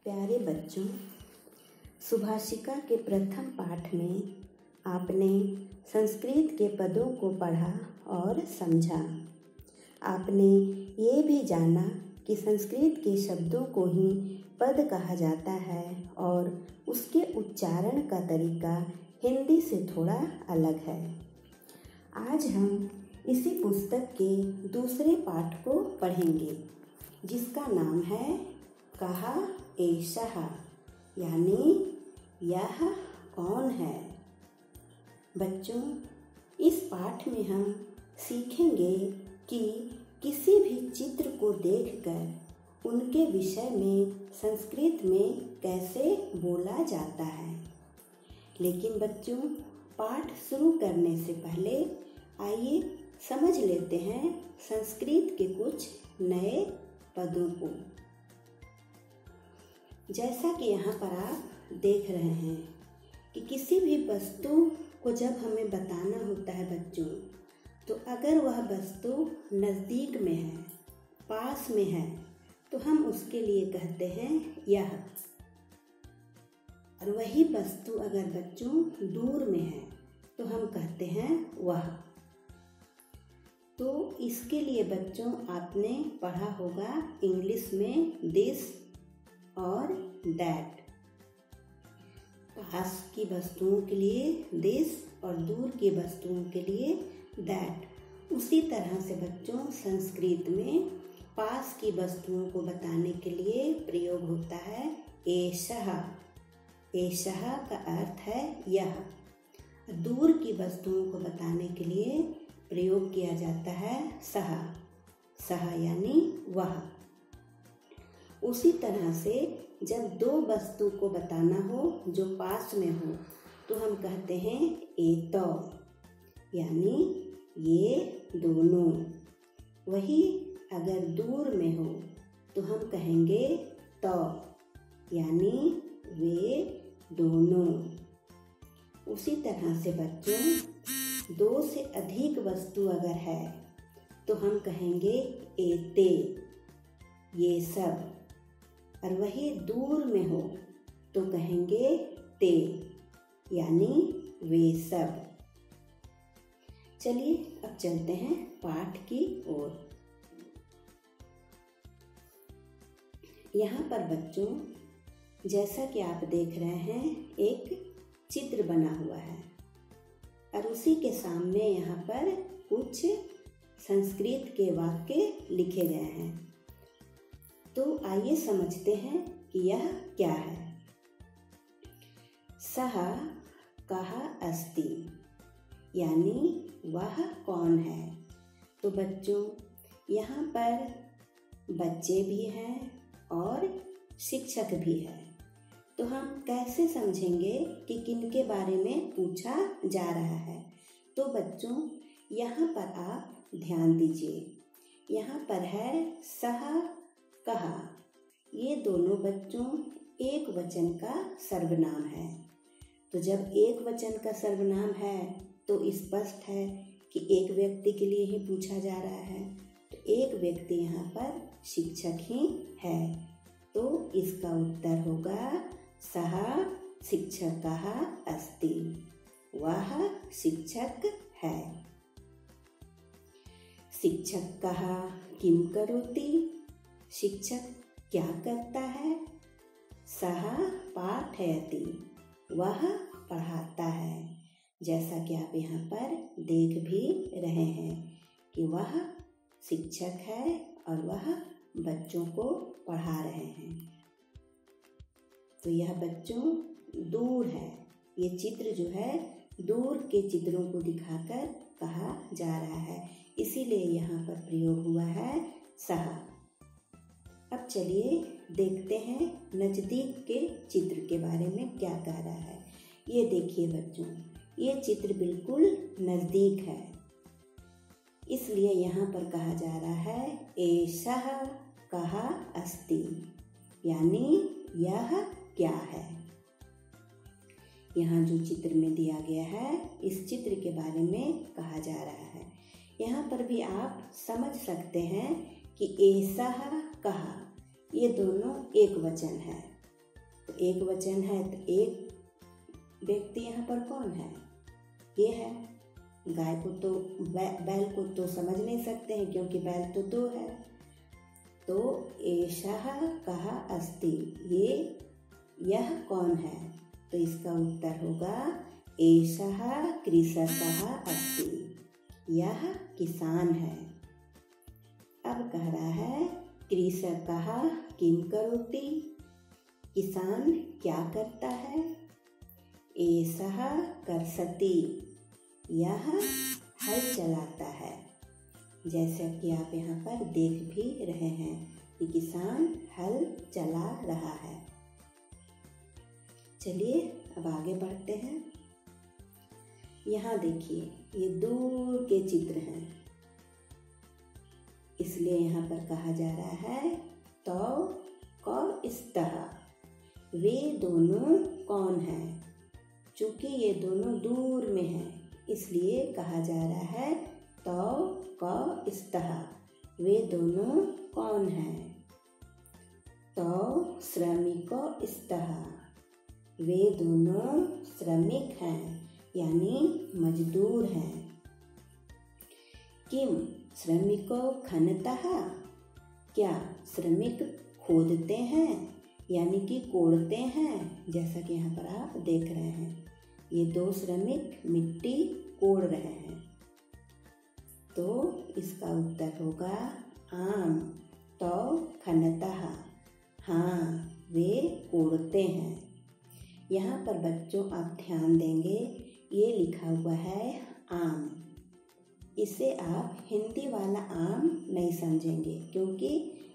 प्यारे बच्चों, सुभाषिका के प्रथम पाठ में आपने संस्कृत के पदों को पढ़ा और समझा। आपने ये भी जाना कि संस्कृत के शब्दों को ही पद कहा जाता है और उसके उच्चारण का तरीका हिंदी से थोड़ा अलग है। आज हम इसी पुस्तक के दूसरे पाठ को पढ़ेंगे, जिसका नाम है कहा एषः, यानी यह कौन है। बच्चों, इस पाठ में हम सीखेंगे कि किसी भी चित्र को देखकर उनके विषय में संस्कृत में कैसे बोला जाता है। लेकिन बच्चों, पाठ शुरू करने से पहले आइए समझ लेते हैं संस्कृत के कुछ नए पदों को। जैसा कि यहाँ पर आप देख रहे हैं कि किसी भी वस्तु को जब हमें बताना होता है बच्चों, तो अगर वह वस्तु नज़दीक में है, पास में है, तो हम उसके लिए कहते हैं यह। और वही वस्तु अगर बच्चों दूर में है तो हम कहते हैं वह। तो इसके लिए बच्चों आपने पढ़ा होगा इंग्लिश में दिस और दैट। पास की वस्तुओं के लिए दिस और दूर की वस्तुओं के लिए दैट। उसी तरह से बच्चों संस्कृत में पास की वस्तुओं को बताने के लिए प्रयोग होता है एषः। एषः का अर्थ है यह। दूर की वस्तुओं को बताने के लिए प्रयोग किया जाता है सः। सः यानी वह। उसी तरह से जब दो वस्तु को बताना हो जो पास में हो, तो हम कहते हैं एतौ, यानी ये दोनों। वही अगर दूर में हो तो हम कहेंगे तौ, यानी वे दोनों। उसी तरह से बच्चों दो से अधिक वस्तु अगर है तो हम कहेंगे एते, ये सब। और वही दूर में हो तो कहेंगे ते, यानी वे सब। चलिए अब चलते हैं पाठ की ओर। यहाँ पर बच्चों, जैसा कि आप देख रहे हैं, एक चित्र बना हुआ है और उसी के सामने यहाँ पर कुछ संस्कृत के वाक्य लिखे गए हैं। तो आइए समझते हैं कि यह क्या है। सः कः अस्ति, यानी वह कौन है। तो बच्चों, यहाँ पर बच्चे भी हैं और शिक्षक भी है। तो हम कैसे समझेंगे कि किनके बारे में पूछा जा रहा है। तो बच्चों, यहाँ पर आप ध्यान दीजिए। यहाँ पर है सः कहा। ये दोनों बच्चों एक वचन का सर्वनाम है। तो जब एक वचन का सर्वनाम है तो स्पष्ट है कि एक व्यक्ति के लिए ही पूछा जा रहा है। तो एक व्यक्ति यहाँ पर शिक्षक ही है। तो इसका उत्तर होगा सः शिक्षकः अस्ति, वह शिक्षक है। शिक्षकः किं करोति, शिक्षक क्या करता है। सः पाठयति, वह पढ़ाता है। जैसा कि आप यहाँ पर देख भी रहे हैं कि वह शिक्षक है और वह बच्चों को पढ़ा रहे हैं। तो यह बच्चों दूर है। ये चित्र जो है दूर के चित्रों को दिखाकर कहा जा रहा है, इसीलिए यहाँ पर प्रयोग हुआ है सः। अब चलिए देखते हैं नज़दीक के चित्र के बारे में क्या कह रहा है। ये देखिए बच्चों, ये चित्र बिल्कुल नज़दीक है, इसलिए यहाँ पर कहा जा रहा है एषः कः अस्ति, यानी यह क्या है। यहाँ जो चित्र में दिया गया है, इस चित्र के बारे में कहा जा रहा है। यहाँ पर भी आप समझ सकते हैं कि एषः कहा, ये दोनों एक वचन है। तो एक वचन है तो एक व्यक्ति यहाँ पर कौन है? ये है। गाय को तो बैल को तो समझ नहीं सकते हैं क्योंकि बैल तो दो है। तो एषः कः अस्ति, यह कौन है? तो इसका उत्तर होगा एषः कृषकः अस्ति, यह किसान है। अब कह रहा है कृषकः किं करोति, किसान क्या करता है? एषः कर्षति, यह हल चलाता है। जैसा कि आप यहाँ पर देख भी रहे हैं कि किसान हल चला रहा है। चलिए अब आगे बढ़ते हैं। यहाँ देखिए ये दूर के चित्र हैं, इसलिए यहाँ पर कहा जा रहा है तौ कौ स्तः, वे दोनों कौन हैं? चूंकि ये दोनों दूर में हैं इसलिए कहा जा रहा है तौ कौ स्तः, वे दोनों कौन हैं? तौ श्रमिको स्तः, वे दोनों श्रमिक हैं यानी मजदूर हैं। किम श्रमिको खनतः, क्या श्रमिक खोदते हैं यानी कि कोड़ते हैं? जैसा कि यहाँ पर आप देख रहे हैं ये दो श्रमिक मिट्टी कोड़ रहे हैं। तो इसका उत्तर होगा आम तौ खनतः, हाँ वे कोड़ते हैं। यहाँ पर बच्चों आप ध्यान देंगे ये लिखा हुआ है आम, इसे आप हिंदी वाला आम नहीं समझेंगे क्योंकि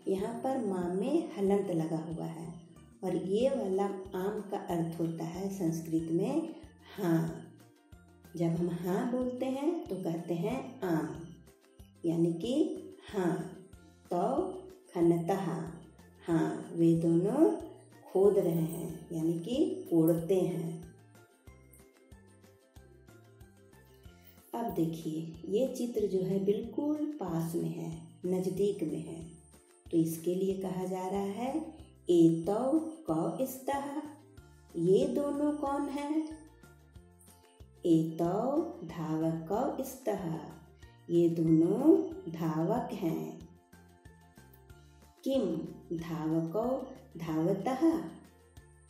यहाँ पर माँ में हलंत लगा हुआ है और ये वाला आम का अर्थ होता है संस्कृत में हाँ। जब हम हाँ बोलते हैं तो कहते हैं आम, यानी कि हाँ। तो खनतः, हाँ वे दोनों खोद रहे हैं यानी कि कोड़ते हैं। अब देखिए ये चित्र जो है बिल्कुल पास में है, नज़दीक में है, तो इसके लिए कहा जा रहा है एतौ कौ स्तः, ये दोनों कौन है? एतौ धावकौ स्तः, ये दोनों धावक हैं। किम धावकौ धावतः,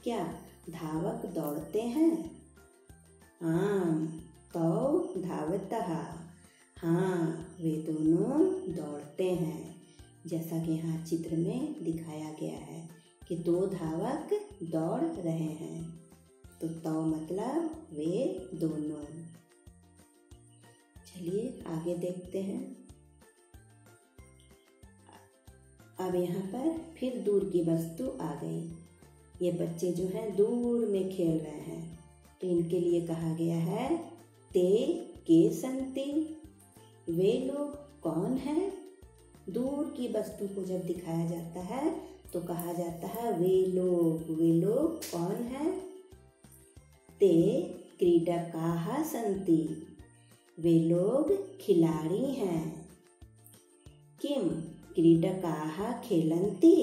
क्या धावक दौड़ते हैं? आम तौ धावतः, हाँ वे दोनों दौड़ते हैं। जैसा कि यहाँ चित्र में दिखाया गया है कि दो धावक दौड़ रहे हैं, तो तौ मतलब वे दोनों। चलिए आगे देखते हैं। अब यहाँ पर फिर दूर की वस्तु आ गई। ये बच्चे जो हैं दूर में खेल रहे हैं, तो इनके लिए कहा गया है ते के सन्ति, वे लोग कौन हैं? दूर की वस्तु को जब दिखाया जाता है तो कहा जाता है वे लोग कौन हैं? ते क्रीडकाः सन्ति, वे लोग खिलाड़ी हैं। किम क्रीडकाः खेलन्ति,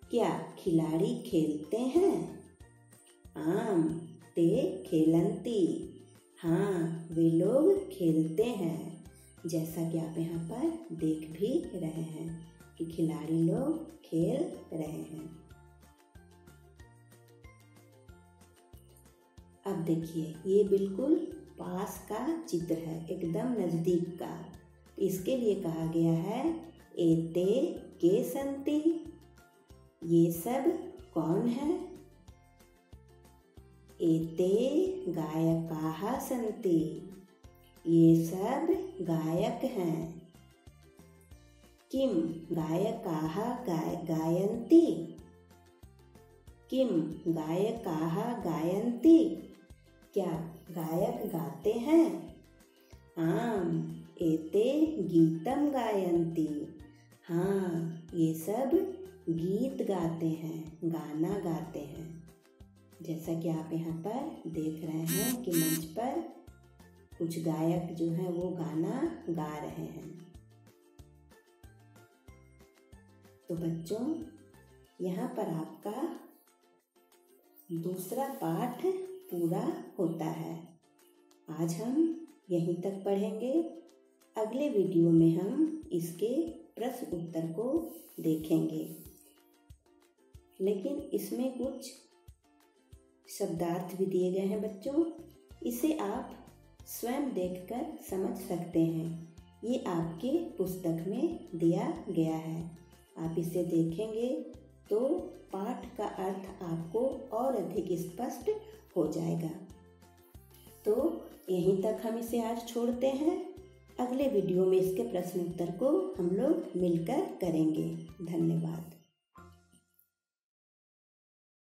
क्या खिलाड़ी खेलते हैं? आम ते खेलन्ति, हाँ वे लोग खेलते हैं। जैसा कि आप यहाँ पर देख भी रहे हैं कि खिलाड़ी लोग खेल रहे हैं। अब देखिए ये बिल्कुल पास का चित्र है, एकदम नज़दीक का। इसके लिए कहा गया है एते के सन्ति, ये सब कौन है? एते गायकाः सन्ति, ये सब गायक हैं। किम गायकाः गायन्ति, किम गायकाः गायन्ति, क्या गायक गाते हैं? आम एते गीतम गायन्ति, हाँ ये सब गीत गाते हैं, गाना गाते हैं। जैसा कि आप यहाँ पर देख रहे हैं कि मंच पर कुछ गायक जो हैं वो गाना गा रहे हैं। तो बच्चों यहाँ पर आपका दूसरा पाठ पूरा होता है। आज हम यहीं तक पढ़ेंगे। अगले वीडियो में हम इसके प्रश्न उत्तर को देखेंगे, लेकिन इसमें कुछ शब्दार्थ भी दिए गए हैं बच्चों। इसे आप स्वयं देखकर समझ सकते हैं। ये आपके पुस्तक में दिया गया है। आप इसे देखेंगे तो पाठ का अर्थ आपको और अधिक स्पष्ट हो जाएगा। तो यहीं तक हम इसे आज छोड़ते हैं। अगले वीडियो में इसके प्रश्न उत्तर को हम लोग मिलकर करेंगे। धन्यवाद।